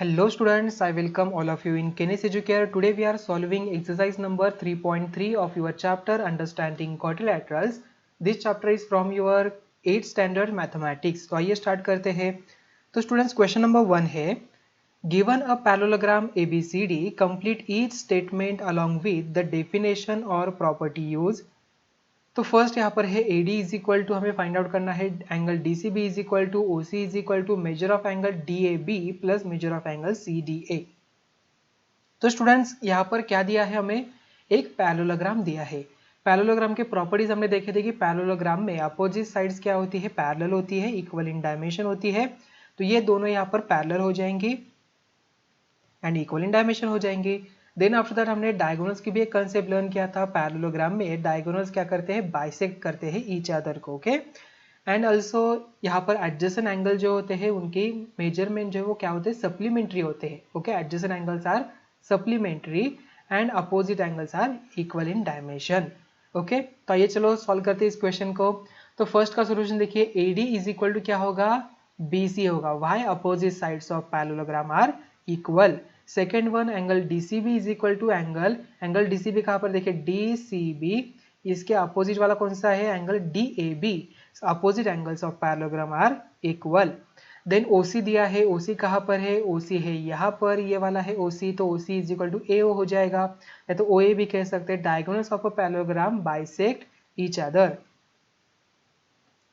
Hello students, I welcome all of you in Kenis Educare. Today we are solving exercise number 3.3 of your chapter Understanding Quadrilaterals. This chapter is from your 8th standard mathematics. तो आइए start करते हैं. तो students question number 1 है given a parallelogram ABCD, complete each statement along with the definition or property used. तो first यहाँ पर है AD इज इक्वल टू हमें फाइंड आउट करना है angle DCB is equal to OC is equal to measure of angle DAB plus measure of angle CDA. तो students यहाँ पर क्या दिया है, हमें एक पैरेललोग्राम दिया है. पैरेललोग्राम के प्रॉपर्टीज हमने देखे थे कि पैरेललोग्राम में अपोजिट साइड्स क्या होती है, पैरेलल होती है, इक्वल इन डायमेंशन होती है. तो ये दोनों यहाँ पर पैरेलल हो जाएंगी एंड इक्वल इन डायमेंशन हो जाएंगी. देन आफ्टर दैट हमने डायगोनल्स की भी एक कंसेप्ट लर्न किया था. पैरेललोग्राम में डायगोनल्स क्या करते हैं, बाइसेक्ट करते हैं ईच अदर को. ओके एंड ऑल्सो यहाँ पर एडजेसेंट एंगल जो होते हैं उनकी मेजरमेंट जो है वो क्या होते हैं, सप्लीमेंट्री होते हैं. Okay adjacent angles are supplementary and opposite angles are equal in dimension. Okay तो आइए चलो सॉल्व करते हैं इस क्वेश्चन को. तो फर्स्ट का सोल्यूशन देखिए, AD इज इक्वल टू क्या होगा, BC होगा. Why opposite sides of parallelogram are equal. Second one angle DCB is equal to angle DCB कहाँ पर देखिए DCB, इसके अपोजिट वाला कौन सा है, angle DAB. Opposite angles of parallelogram are equal. Then OC दिया है, OC कहाँ पर है, OC है यहाँ पर, ये वाला है OC, तो OC is equal to AO हो जाएगा, या तो OA भी कह सकते हैं. Diagonals of a parallelogram bisect each other.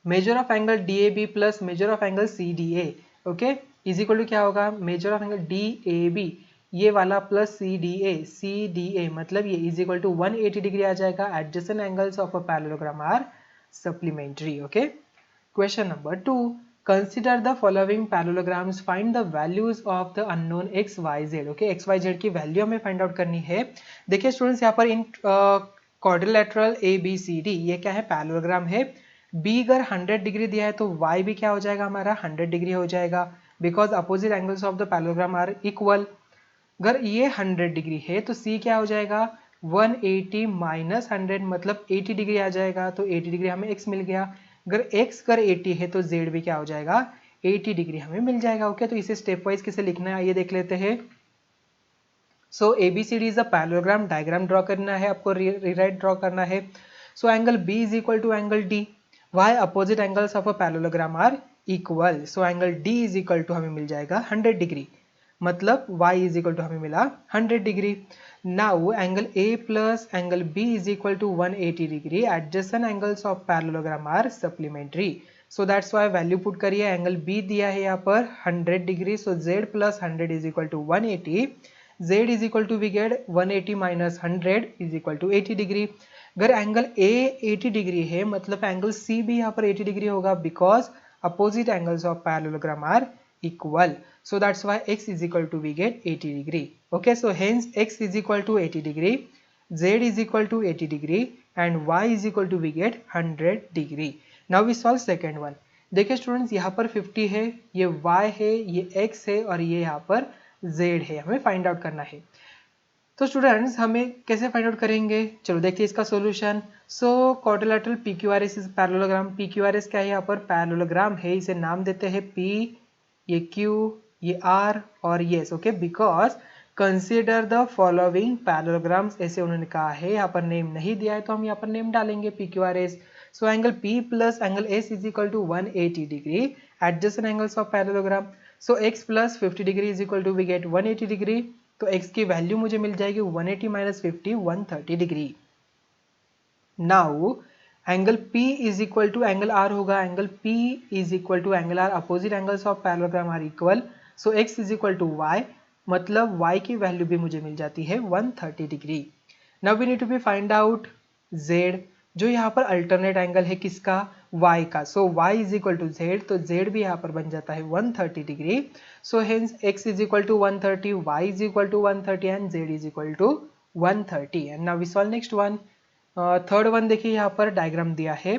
Measure of angle DAB plus measure of angle CDA okay is equal to क्या होगा, मेजर ऑफ एंगल DAB ये वाला प्लस CDA मतलब ये इज इक्वल टू 180 डिग्री आ जाएगा. Adjacent angles of a parallelogram are supplementary. Okay question number 2, consider the following parallelograms, find the values of the unknown XYZ. Okay XYZ की value हमें find out करनी है. देखिए students यहाँ पर इन quadrilateral ABCD ये क्या है, पैरेललोग्राम है. B अगर 100 डिग्री दिया है तो Y भी क्या हो जाएगा हमारा 100 डिग्री हो जाएगा, because opposite angles of the parallelogram are equal. अगर ये 100 डिग्री है तो C क्या हो जाएगा 180 माइनस 100 मतलब 80 डिग्री आ जाएगा. तो 80 डिग्री हमें X मिल गया. अगर X कर 80 है तो Z भी क्या हो जाएगा 80 डिग्री हमें मिल जाएगा. ओके तो इसे स्टेप वाइज कैसे लिखना है आइए देख लेते हैं. So ABCD is a parallelogram, diagram draw करना है आपको, रीराइट ड्रॉ करना है. So angle B is equal to angle D. Why opposite angles of a parallelogram are equal. So angle D is equal to हमें मिल जाएगा 100 degree, मतलब y is equal to हमें मिला 100 degree. Now angle A plus angle B is equal to 180 degree. Adjacent angles of parallelogram are supplementary. So that's why value put करिए. Angle B दिया है यहाँ पर 100 degree, so Z plus 100 is equal to 180. Z is equal to we get 180 minus 100 is equal to 80 degree. अगर angle A 80 degree है मतलब angle C भी यहाँ पर 80 डिग्री होगा, because opposite angles of parallelogram are equal. So that's why X is equal to we get 80 degree. Okay, so hence X is equal to 80 degree, Z is equal to 80 degree and Y is equal to we get 100 degree. Now we solve second one. देखिए students यहाँ पर 50 है, ये Y है, ये X है और ये यहाँ पर Z है. हमें फाइंड आउट करना है. तो स्टूडेंट्स हमें कैसे फाइंड आउट करेंगे, चलो देखते हैं इसका solution. So quadrilateral PQRS is parallelogram. PQRS क्या है, यहाँ पर पैरेललोग्राम है, इसे नाम देते हैं P, ये Q, ये R और ये S. Okay because consider the following parallelograms ऐसे उन्होंने कहा है. यहाँ पर नेम नहीं दिया है तो हम यहाँ पर नेम डालेंगे PQRS. So angle P plus angle S is equal to 180 degree. Adjacent angles of parallelogram. So X plus 50 degree is equal to we get 180 degree. तो X की वैल्यू मुझे मिल जाएगी 180 minus 50 130 degree. Now angle P is equal to angle R होगा. Angle P is equal to angle R, opposite angles of parallelogram are equal. So X is equal to Y मतलब Y की value भी मुझे मिल जाती है 130 degree. Now we need to be find out Z, जो यहाँ पर अल्टरनेट एंगल है किसका, Y का. So Y is equal to Z, तो Z भी यहाँ पर बन जाता है 130 degree. So hence X is equal to 130, Y is equal to 130 and Z is equal to 130. And now we solve next one. Third one देखिए यहाँ पर डायग्राम दिया है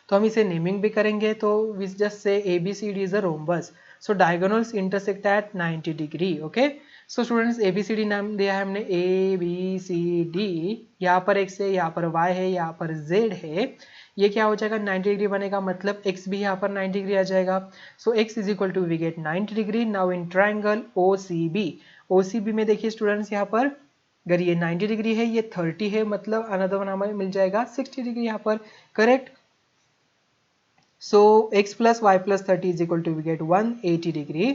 तो हम इसे नेमिंग भी करेंगे. तो we just say ABCD is a rhombus. So diagonals intersect at 90 degree. Okay so students ABCD नाम दिया है हमने ABCD. यहाँ पर X है, यहाँ पर Y है, यहाँ पर Z है. ये क्या हो जाएगा 90 डिग्री बनेगा, मतलब x भी यहाँ पर 90 डिग्री आ जाएगा। So x is equal to we get 90 degree. Now in triangle OCB में देखिए स्टूडेंट्स यहाँ पर अगर ये 90 डिग्री है, ये 30 है, मतलब अनदर वन हमें मिल जाएगा 60 डिग्री यहाँ पर, correct. So x plus y plus 30 is equal to we get 180 degree.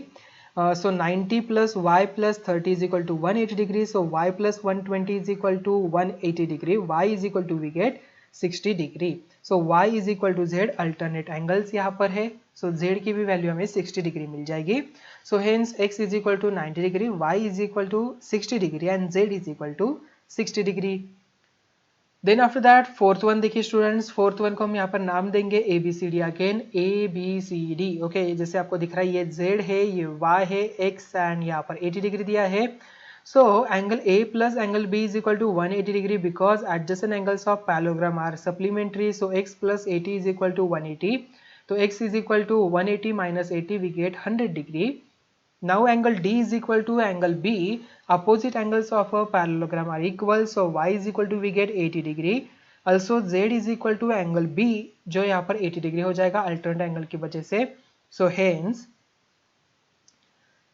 So 90 plus y plus 30 is equal to 180 degree. So y plus 120 is equal to 180 degree. Y is equal to we get 60 degree. So y is equal to z, alternate angles यहाँ पर है. So z की भी value हमें 60 degree मिल जाएगी. So hence x is equal to 90 degree, y is equal to 60 degree and z is equal to 60 degree. Then after that fourth one देखिए students, fourth one को हम यहाँ पर नाम देंगे ABCD, अगेन ABCD, ओके। जैसे आपको दिख रहा है ये Z है, ये Y है, X एंड यहाँ पर 80 डिग्री दिया है। So angle A plus angle B is equal to 180 degree because adjacent angles of parallelogram are supplementary. So x plus 80 is equal to 180, तो x is equal to 180 minus 80 we get 100 degree. Now angle D is equal to angle B. Opposite angles of a parallelogram are equal. So y is equal to we get 80 degree. Also Z is equal to angle B जो यहाँ पर 80 degree हो जाएगा alternate angle की वजह से. So hence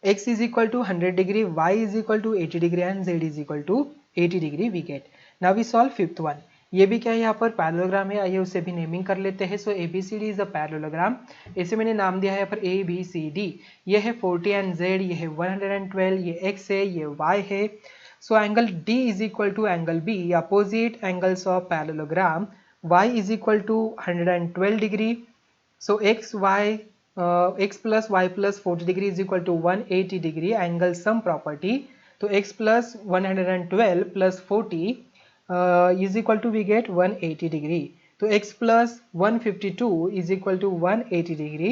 x is equal to 100 degree, y is equal to 80 degree and z is equal to 80 degree we get. Now we solve fifth one. ये भी क्या है यहाँ पर पैरेललोग्राम है, आइए उसे भी नेमिंग कर लेते हैं। So ABCD is a parallelogram, इसे मैंने नाम दिया है यहाँ पर ABCD। ये है 40 एंड Z, ये है 112, ये X है, ये Y है। So angle D is equal to angle B, opposite angles of parallelogram. Y is equal to 112 degree. So X plus Y plus 40 degree is equal to 180 degree, angle sum property. तो X plus 112 plus 40 is equal to we get 180 degree. तो x plus 152 is equal to 180 degree.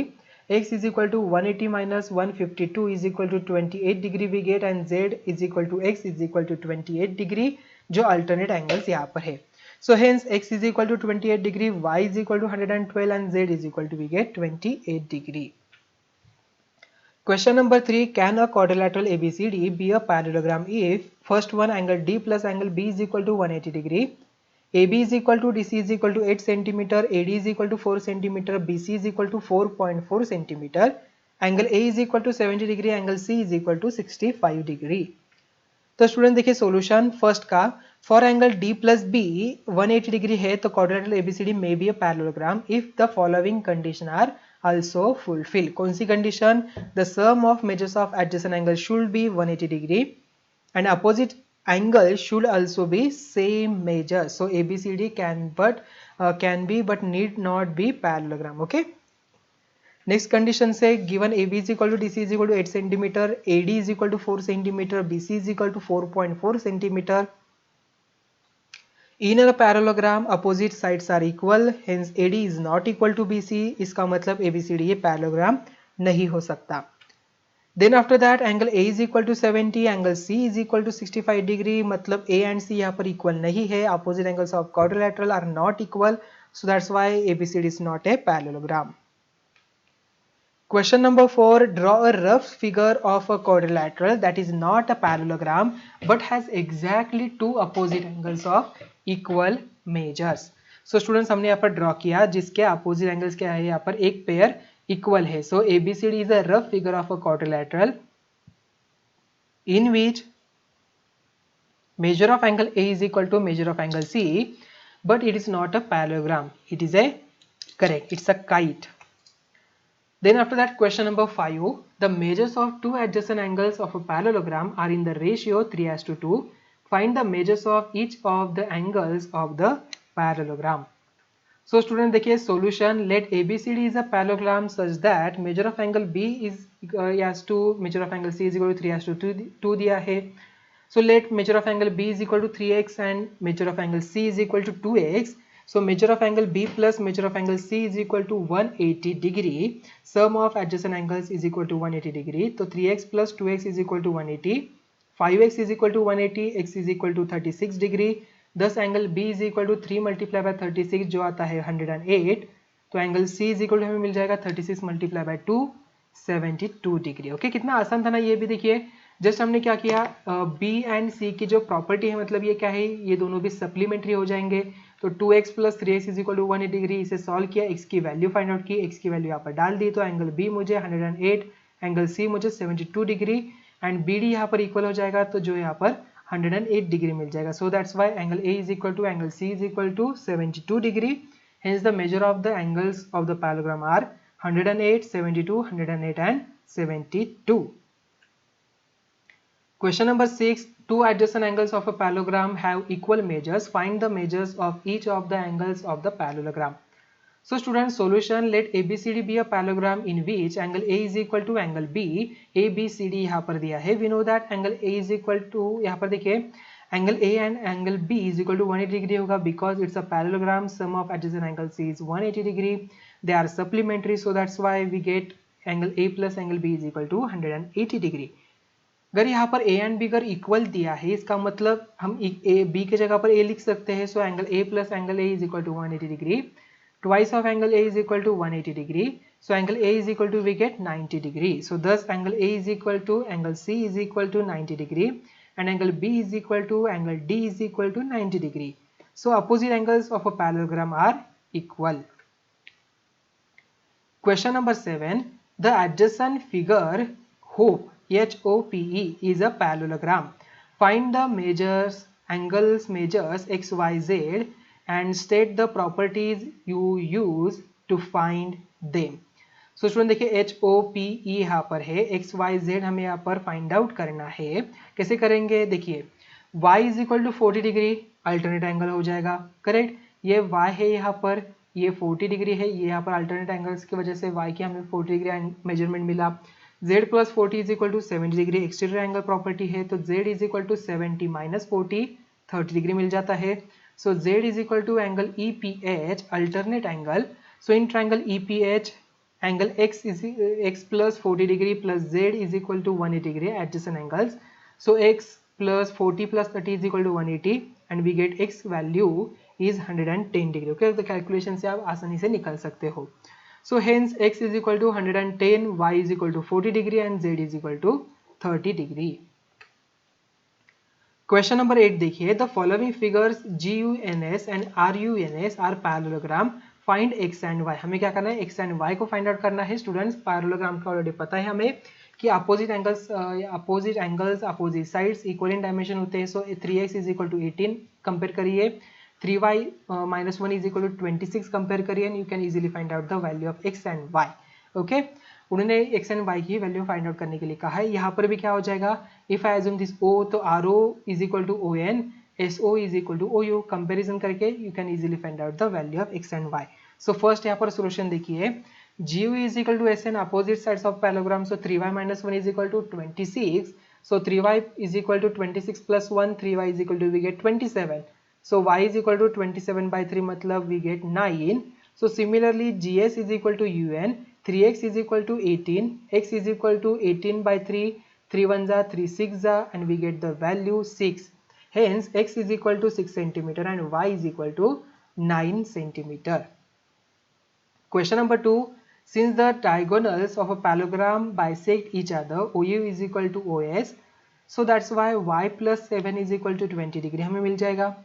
X is equal to 180 minus 152 is equal to 28 degree we get, and Z is equal to x is equal to 28 degree जो alternate angles यहाँ पर है. So hence x is equal to 28 degree, y is equal to 112 and Z is equal to we get 28 degree. Question number 3, can a quadrilateral ABCD be a parallelogram if first one angle D plus angle B is equal to 180 degree, AB is equal to DC is equal to 8 cm, AD is equal to 4 cm, BC is equal to 4.4 cm, angle A is equal to 70 degree, angle C is equal to 65 degree. तो student देखिए solution first का, for angle D plus B 180 degree है तो quadrilateral ABCD may be a parallelogram if the following condition are also fulfill. कौन सी condition? The sum of measures of adjacent angle should be 180 degree and opposite angle should also be same measure. So ABCD can be but need not be parallelogram. Okay. Next condition से given AB is equal to DC is equal to 8 centimetre, AD is equal to 4 centimetre, BC is equal to 4.4 centimetre. In a parallelogram opposite sides are equal, hence AD is not equal to BC, इसका मतलब ABCD ये parallelogram नहीं हो सकता। Then after that angle A is equal to 70, angle C is equal to 65 degree, मतलब A and C यहाँ पर equal नहीं है, opposite angles of quadrilateral are not equal, so that's why ABCD is not a parallelogram. Question number 4, draw a rough figure of a quadrilateral that is not a parallelogram but has exactly two opposite angles of equal measures. So students हमने यहाँ पर draw किया जिसके opposite angles क्या है, यहाँ पर एक pair equal है. So ABCD is a rough figure of a quadrilateral in which measure of angle A is equal to measure of angle C, but it is not a parallelogram. It is a correct. It's a kite. Then after that, question number 5, the measures of two adjacent angles of a parallelogram are in the ratio 3:2. Find the measures of each of the angles of the parallelogram. So student देखिए solution, let ABCD is a parallelogram such that measure of angle B is as to measure of angle C is equal to 3:2 दिया है. So let measure of angle B is equal to 3x and measure of angle C is equal to 2x. So measure of angle B plus measure of angle C is equal to 180 degree. Sum of adjacent angles is equal to 180 degree. So 3x plus 2x is equal to 180. 5x is equal to 180. X is equal to 36 degree. Thus angle B is equal to 3 multiplied by 36 जो आता है 108. तो angle C is equal to हमें मिल जाएगा 36 multiplied by 2 72 degree. Okay, कितना आसान था ना ये भी. देखिए जस्ट हमने क्या किया, B एंड C की जो प्रॉपर्टी है, मतलब ये क्या है, ये दोनों भी सप्लीमेंट्री हो जाएंगे. तो 2x plus 3x is equal to 180 degree. इसे सॉल्व किया, x की वैल्यू फाइंड आउट की, x की वैल्यू यहाँ पर डाल दी, तो एंगल B मुझे 108, एंगल C मुझे 72 डिग्री एंड BD यहाँ पर इक्वल हो जाएगा, तो जो यहाँ पर 108 डिग्री मिल जाएगा। So that's why angle A is equal to angle C is equal to 72 degree. Hence the measure of the angles of the parallelogram are 108, 72, 108 and 72. Question number 6. Two adjacent angles of a parallelogram have equal measures. Find the measures of each of the angles of the parallelogram. So students, solution, let ABCD be a parallelogram in which angle A is equal to angle B. ABCD यहाँ पर दिया है. We know that angle A is equal to, यहाँ पर देखिए angle A and angle B is equal to 180 degree होगा because it's a parallelogram. Sum of adjacent angles is 180 degree. They are supplementary, so that's why we get angle A plus angle B is equal to 180 degree. अगर यहाँ पर A and B अगर equal दिया है, इसका मतलब हम B के जगह पर A लिख सकते हैं. So angle A plus angle A is equal to 180 degree. Twice of angle A is equal to 180 degree. So angle A is equal to, we get 90 degree. So thus angle A is equal to angle C is equal to 90 degree and angle B is equal to angle D is equal to 90 degree. So opposite angles of a parallelogram are equal. Question number 7. The adjacent figure HOPE, HOPE is a parallelogram. Find the measures, angles measures X, Y, Z and state the properties you use to find them. So student देखिए HOPE यहाँ पर है, X, Y, Z हमें यहाँ पर find out करना है. कैसे करेंगे, देखिए Y is equal to 40 degree alternate angle हो जाएगा, करेक्ट. ये Y है यहाँ पर, ये 40 डिग्री है, ये यहाँ पर अल्टरनेट एंगल्स की वजह से Y की हमें 40 डिग्री मेजरमेंट मिला. Z plus 40 is equal to 70 degree exterior angle property है, तो Z is equal to 70 minus 40 30 degree मिल जाता है. So Z is equal to angle EPH, alternate angle. So in triangle EPH, angle X plus 40 degree plus Z is equal to 180 degree adjacent angles. So X plus 40 plus 30 is equal to 180 and we get X value is 110 degree. Okay, तो calculation से आप आसानी से निकल सकते हो. So hence X is equal to 110, Y is equal to 40 degree and Z is equal to 30 degree. Question number 8 देखिए, the following figures GUNS and RUNS are parallelogram. Find X and Y. हमें क्या करना है, X and Y को find out करना है. Students parallelogram का already पता है हमें कि opposite angles opposite sides equal in dimension होते हैं. So 3x is equal to 18 compare करिए, 3y minus 1 is equal to 26 compare करिए and you can easily find out the value of X and Y. Okay, उन्होंने X and Y की value find out करने के लिए कहा है. यहाँ पर भी क्या हो जाएगा, if I assume this O, तो RO is equal to ON, SO is equal to OU. Comparison करके you can easily find out the value of X and Y. So first यहाँ पर सोल्यूशन देखिए, GU is equal to SN opposite sides of parallelogram. So 3y minus 1 is equal to 26. So 3y is equal to 26 plus 1, 3y is equal to we gate 27. So y is equal to 27 by 3 मतलब we get 9. So similarly GS is equal to UN, 3x is equal to 18, x is equal to 18 by 3, 3 1s are 3 6s are and we get the value 6. Hence x is equal to 6 cm and y is equal to 9 cm. Question number 2. Since the diagonals of a parallelogram bisect each other, OU is equal to OS, so that's why y plus 7 is equal to 20 degree हमें मिल जाएगा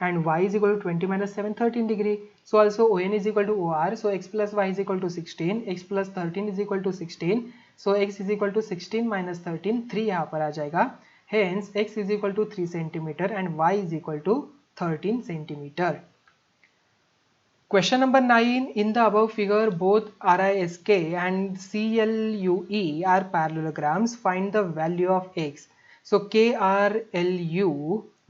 and y is equal to 20 minus 7 13 degree. So also ON is equal to OR, so x plus y is equal to 16, x plus 13 is equal to 16. So x is equal to 16 minus 13, 3 यहाँ पर आ जाएगा. Hence x is equal to 3 cm and y is equal to 13 cm. Question number 9. In the above figure, both RISK and CLUE are parallelograms. Find the value of x. So KRLU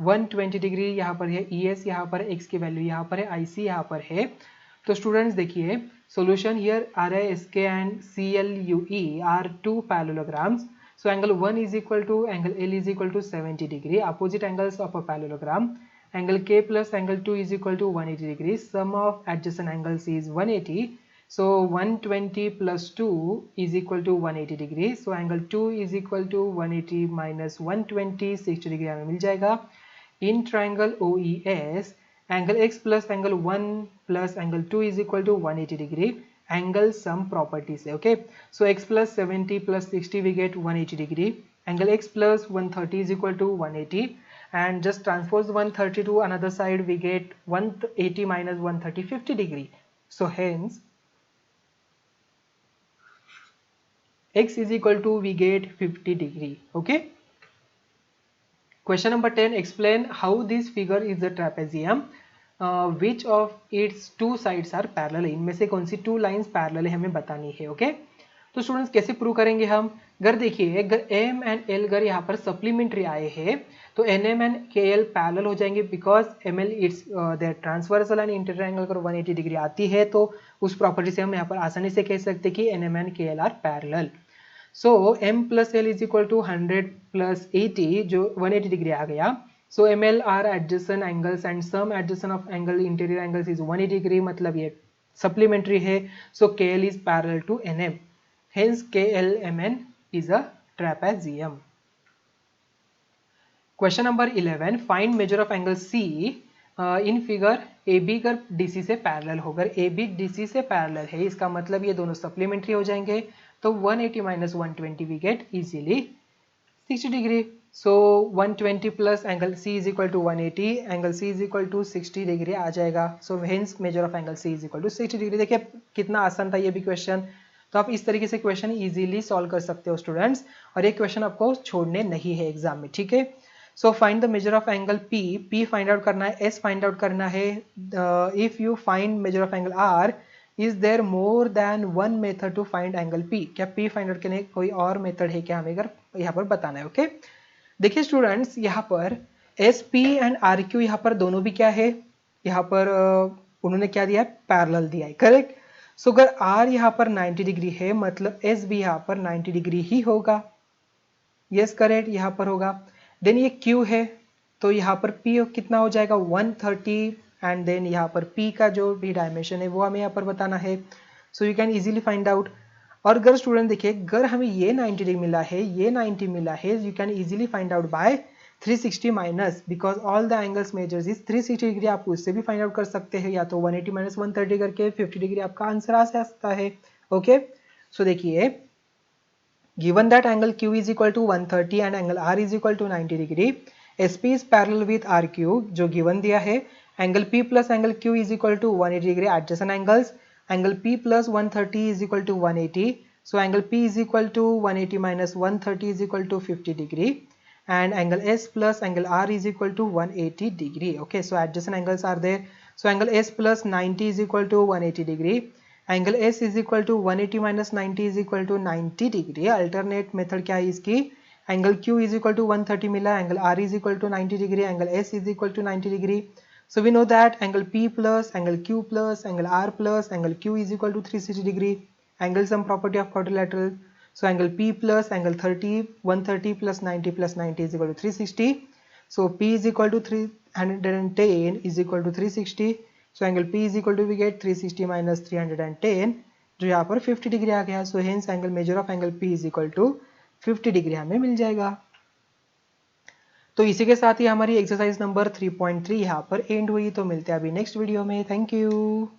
120 degree यहाँ पर है, ES यहाँ पर है, X की value यहाँ पर है, IC यहाँ पर है. तो स्टूडेंट्स देखिए solution here RISK and CLUE are two parallelograms. So angle 1 is equal to angle L is equal to 70 degree. Opposite angles of a parallelogram. Angle K plus angle 2 is equal to 180 degree. Sum of adjacent angles is 180. So 120 plus 2 is equal to 180 degree. So angle 2 is equal to 180 minus 120, 60 degree हमें मिल जाएगा. In triangle OES, angle x plus angle 1 plus angle 2 is equal to 180 degree. Angle sum properties है, okay? So x plus 70 plus 60 we get 180 degree. Angle x plus 130 is equal to 180. and just transpose 130 to another side, we get 180 minus 130, 50 degree. So hence x is equal to, we get 50 degree. Okay. Question number 10, explain how this figure is a trapezium. Which of its two sides are parallel. इनमें से कौन सी two lines parallel है हमें बतानी है. Okay. तो students कैसे prove करेंगे हम. अगर देखिए अगर एम एंड एल अगर यहाँ पर सप्लीमेंट्री आए हैं तो N M and K L parallel हो जाएंगे because M L it's there transversal and interior angle अगर 180 डिग्री आती है तो उस प्रॉपर्टी से हम यहाँ पर आसानी से कह सकते हैं कि N M and K L are parallel. So m plus L is equal to 100 plus 80 जो 180 डिग्री आ गया. So M L are adjacent angles and sum adjacent of angle interior angles is 180 degree मतलब ये supplementary है. So K L is parallel to N M. Hence KLMN is a trapezium. Question number 11. Find measure of angle C in figure AB अगर DC से parallel हो. अगर AB DC से parallel है इसका मतलब ये दोनों सप्लीमेंट्री हो जाएंगे तो 180 minus 120 we get easily 60 degree. So 120 plus angle C is equal to 180. Angle C is equal to 60 degree आ जाएगा. So hence measure of angle C is equal to 60 degree. देखिए कितना आसान था ये भी क्वेश्चन. तो आप इस तरीके से क्वेश्चन इजीली सॉल्व कर सकते हो स्टूडेंट्स. और ये क्वेश्चन आपको छोड़ने नहीं है एग्जाम में. ठीक है. So find the measure of angle P. P find out करना है, S फाइंड आउट करना है. If you find measure of angle R, is there more than one method to find angle P. क्या P find out करने का कोई और method है क्या हमें अगर यहाँ पर बताना है. ओके. देखिए स्टूडेंट्स यहाँ पर SP एंड RQ यहाँ पर दोनों भी क्या है, यहाँ पर उन्होंने क्या दिया है, पैरेलल दिया है. करेक्ट. सो अगर R यहाँ पर 90 डिग्री है मतलब S भी यहाँ पर 90 डिग्री ही होगा. यस करेक्ट, यहाँ पर होगा. देन ये Q है तो यहाँ पर P कितना हो जाएगा 130 एंड देन यहाँ पर P का जो भी डायमेंशन है वो हमें यहाँ पर बताना है. So you can easily find out. और अगर स्टूडेंट देखिए अगर हमें ये 90 डिग्री मिला है, ये 90 मिला है, you can easily find out by 360 minus because all the angles measures is 360 degree. आप उससे भी फाइंड आउट कर सकते हैं या तो 180 माइनस 130 करके 50 डिग्री आपका आंसर आ सकता है. ओके. सो देखिए given that angle Q is equal to 130 and angle R is equal to 90 degree. SP is parallel with RQ जो गिवन दिया है. Angle P plus angle Q is equal to 180 degree adjacent angles. Angle P plus 130 is equal to 180. So angle P is equal to 180 minus 130 is equal to 50 degree and angle S plus angle R is equal to 180 degree. Okay, so adjacent angles are there. So angle S plus 90 is equal to 180 degree. Angle S is equal to 180 minus 90 is equal to 90 degree. Alternate method क्या है इसकी, angle Q is equal to 130 मिला, angle R is equal to 90 degree, angle S is equal to 90 degree. So we know that angle P plus angle Q plus angle R plus angle Q is equal to 360 degree. Angle sum property of quadrilateral. So angle P plus angle 130 plus 90 plus 90 is equal to 360. So P is equal to 310 is equal to 360. So angle P is equal to we get 360 minus 310 जो यहाँ पर 50 degree आ गया. So hence angle measure of angle P is equal to 50 degree हमें मिल जाएगा. तो इसी के साथ ही हमारी एक्सरसाइज नंबर 3.3 यहाँ पर एंड हुई. तो मिलते हैं अभी नेक्स्ट वीडियो में. Thank you.